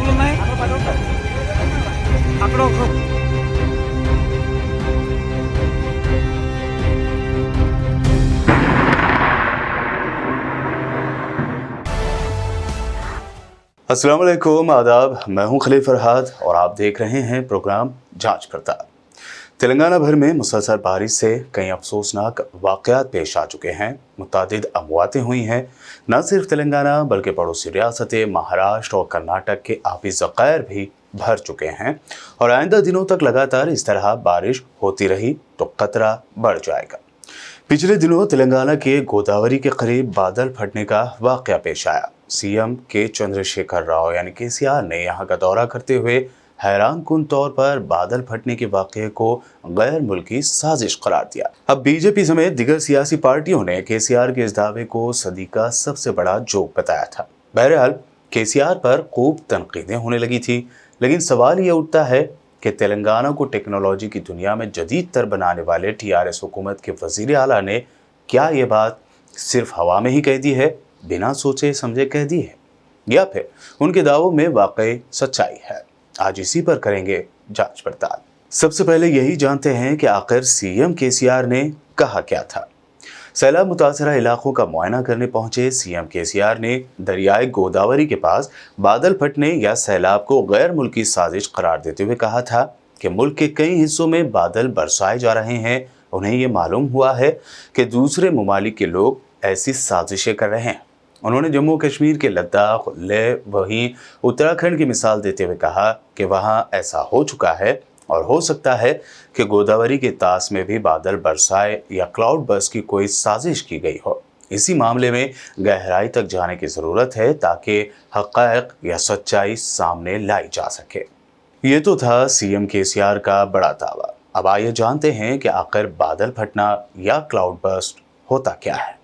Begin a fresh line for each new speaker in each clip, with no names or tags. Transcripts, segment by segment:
Problem आहे आकडो
अस्सलाम वालेकुम, आदाब। मैं हूं खलील फरहाद और आप देख रहे हैं प्रोग्राम जांच पड़ताल। तेलंगाना भर में मुसलसल बारिश से कई अफसोसनाक वाक़यात पेश आ चुके हैं। मुतादिद अमवातें हुई हैं। न सिर्फ तेलंगाना बल्कि पड़ोसी रियासतें महाराष्ट्र और कर्नाटक के आबी ज़ख़ायर भी भर चुके हैं और आइंदा दिनों तक लगातार इस तरह बारिश होती रही तो खतरा बढ़ जाएगा। पिछले दिनों तेलंगाना के गोदावरी के करीब बादल फटने का वाक़या पेश आया। सीएम के चंद्रशेखर राव यानी केसीआर ने यहाँ का दौरा करते हुए हैरान कुन तौर पर बादल फटने के वाक़ये को गैर मुल्की साजिश करार दिया। अब बीजेपी समेत दिगर सियासी पार्टियों ने केसीआर के इस दावे को सदी का सबसे बड़ा जोक बताया था। बहरहाल केसीआर पर खूब तनकीदें होने लगी थी, लेकिन सवाल ये उठता है कि तेलंगाना को टेक्नोलॉजी की दुनिया में जदीद तर बनाने वाले टीआरएस हुकूमत के वज़ीर आला ने क्या ये बात सिर्फ हवा में ही कह दी है, बिना सोचे समझे कह दी है, या फिर उनके दावों में वाकई सच्चाई है? आज इसी पर करेंगे जांच पड़ताल। सबसे पहले यही जानते हैं कि आखिर सीएम केसीआर ने कहा क्या था। सैलाब मुतासरा इलाकों का मुआयना करने पहुंचे सीएम केसीआर ने दरियाए गोदावरी के पास बादल फटने या सैलाब को गैर मुल्की साजिश करार देते हुए कहा था कि मुल्क के कई हिस्सों में बादल बरसाए जा रहे हैं। उन्हें ये मालूम हुआ है कि दूसरे ममालिक के लोग ऐसी साजिशें कर रहे हैं। उन्होंने जम्मू कश्मीर के लद्दाख, लेह, वहीं उत्तराखंड की मिसाल देते हुए कहा कि वहाँ ऐसा हो चुका है और हो सकता है कि गोदावरी के तास में भी बादल बरसाए या क्लाउड बर्स्ट की कोई साजिश की गई हो। इसी मामले में गहराई तक जाने की ज़रूरत है ताकि हक़ाइक़ या सच्चाई सामने लाई जा सके। ये तो था सीएम केसीआर का बड़ा दावा। अब आइए जानते हैं कि आखिर बादल फटना या क्लाउड बर्स्ट होता क्या है।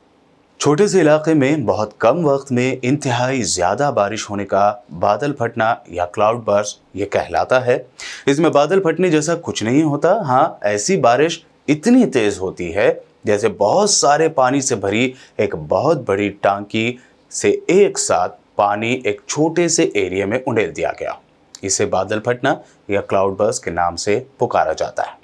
छोटे से इलाके में बहुत कम वक्त में इंतहाई ज़्यादा बारिश होने का बादल फटना या क्लाउड बर्स्ट ये कहलाता है। इसमें बादल फटने जैसा कुछ नहीं होता। हाँ, ऐसी बारिश इतनी तेज़ होती है जैसे बहुत सारे पानी से भरी एक बहुत बड़ी टांकी से एक साथ पानी एक छोटे से एरिया में उंडेल दिया गया। इसे बादल फटना या क्लाउड बर्स्ट के नाम से पुकारा जाता है।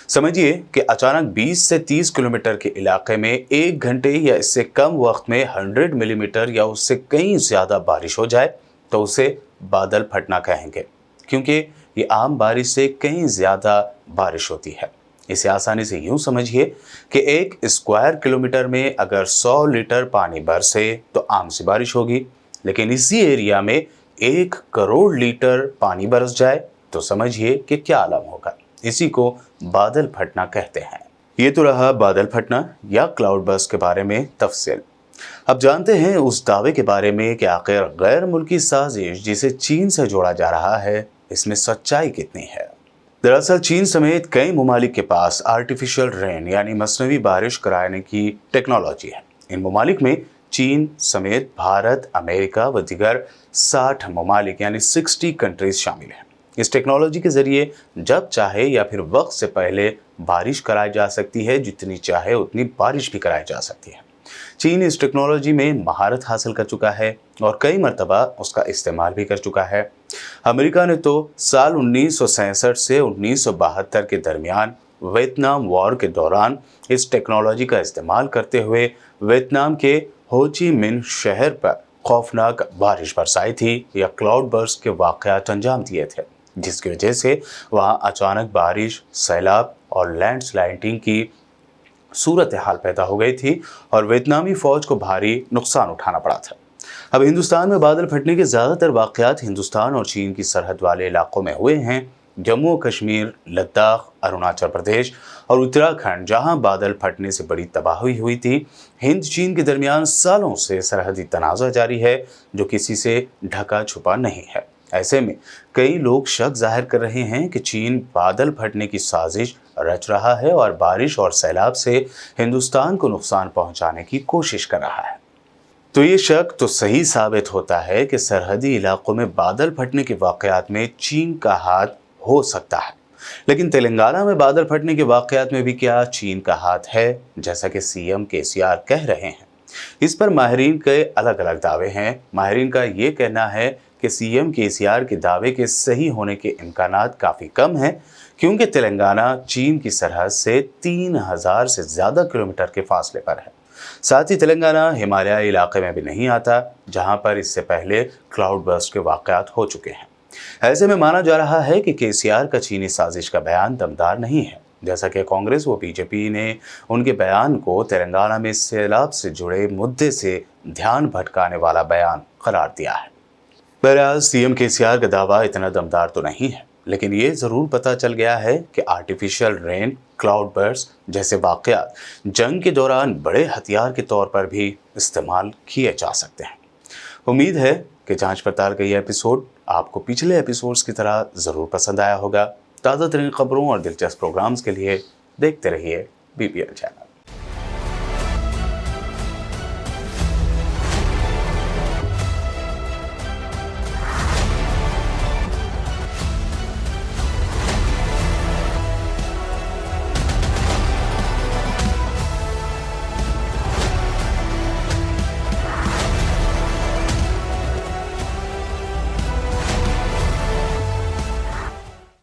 समझिए कि अचानक 20 से 30 किलोमीटर के इलाके में एक घंटे या इससे कम वक्त में 100 मिलीमीटर या उससे कहीं ज़्यादा बारिश हो जाए तो उसे बादल फटना कहेंगे, क्योंकि ये आम बारिश से कहीं ज़्यादा बारिश होती है। इसे आसानी से यूँ समझिए कि एक स्क्वायर किलोमीटर में अगर 100 लीटर पानी बरसे तो आम सी बारिश होगी, लेकिन इसी एरिया में 1 करोड़ लीटर पानी बरस जाए तो समझिए कि क्या आलम होगा। इसी को बादल फटना कहते हैं। ये तो रहा बादल फटना या क्लाउड बर्स्ट के बारे में तफसील। अब जानते हैं उस दावे के बारे में कि आखिर गैर मुल्की साजिश जिसे चीन से जोड़ा जा रहा है, इसमें सच्चाई कितनी है। दरअसल चीन समेत कई ममालिक के पास आर्टिफिशियल रेन यानी मसनवी बारिश कराने की टेक्नोलॉजी है। इन ममालिक में चीन समेत भारत, अमेरिका व दिगर 60 ममालिक यानी 60 कंट्रीज शामिल हैं। इस टेक्नोलॉजी के ज़रिए जब चाहे या फिर वक्त से पहले बारिश कराई जा सकती है, जितनी चाहे उतनी बारिश भी कराई जा सकती है। चीन इस टेक्नोलॉजी में महारत हासिल कर चुका है और कई मरतबा उसका इस्तेमाल भी कर चुका है। अमेरिका ने तो साल 1967 से 1972 के दरमियान वियतनाम वॉर के दौरान इस टेक्नोलॉजी का इस्तेमाल करते हुए वियतनाम के हो ची मिन्ह शहर पर खौफनाक बारिश बरसाई थी या क्लाउड बर्स्ट के वाक़यात अंजाम दिए थे, जिसकी वजह से वहाँ अचानक बारिश, सैलाब और लैंडस्लाइडिंग की सूरत हाल पैदा हो गई थी और वियतनामी फ़ौज को भारी नुकसान उठाना पड़ा था। अब हिंदुस्तान में बादल फटने के ज़्यादातर वाक़यात हिंदुस्तान और चीन की सरहद वाले इलाकों में हुए हैं। जम्मू कश्मीर, लद्दाख, अरुणाचल प्रदेश और उत्तराखंड, जहां बादल फटने से बड़ी तबाही हुई थी। हिंद चीन के दरमियान सालों से सरहदी तनाज़ा जारी है जो किसी से ढका छुपा नहीं है। ऐसे में कई लोग शक जाहिर कर रहे हैं कि चीन बादल फटने की साजिश रच रहा है और बारिश और सैलाब से हिंदुस्तान को नुकसान पहुंचाने की कोशिश कर रहा है। तो ये शक तो सही साबित होता है कि सरहदी इलाकों में बादल फटने के वाक़यात में चीन का हाथ हो सकता है, लेकिन तेलंगाना में बादल फटने के वाक़यात में भी क्या चीन का हाथ है, जैसा कि सीएम केसीआर कह रहे हैं। इस पर माहिरीन के अलग अलग दावे हैं। माहिरीन का ये कहना है कि सीएम केसीआर के दावे के सही होने के इम्कानात काफ़ी कम हैं, क्योंकि तेलंगाना चीन की सरहद से 3000 से ज़्यादा किलोमीटर के फासले पर है। साथ ही तेलंगाना हिमालय इलाके में भी नहीं आता, जहां पर इससे पहले क्लाउड बर्स्ट के वाक़यात हो चुके हैं। ऐसे में माना जा रहा है कि केसीआर का चीनी साजिश का बयान दमदार नहीं है, जैसा कि कांग्रेस व बीजेपी ने उनके बयान को तेलंगाना में सैलाब से जुड़े मुद्दे से ध्यान भटकाने वाला बयान करार दिया है। बहरहाल सीएम केसीआर का दावा इतना दमदार तो नहीं है, लेकिन ये ज़रूर पता चल गया है कि आर्टिफिशियल रेन, क्लाउड बर्स्ट जैसे वाक़यात जंग के दौरान बड़े हथियार के तौर पर भी इस्तेमाल किए जा सकते हैं। उम्मीद है कि जांच पड़ताल का ये एपिसोड आपको पिछले एपिसोड्स की तरह ज़रूर पसंद आया होगा। ताज़ा तरीन खबरों और दिलचस्प प्रोग्राम्स के लिए देखते रहिए BPN चैनल।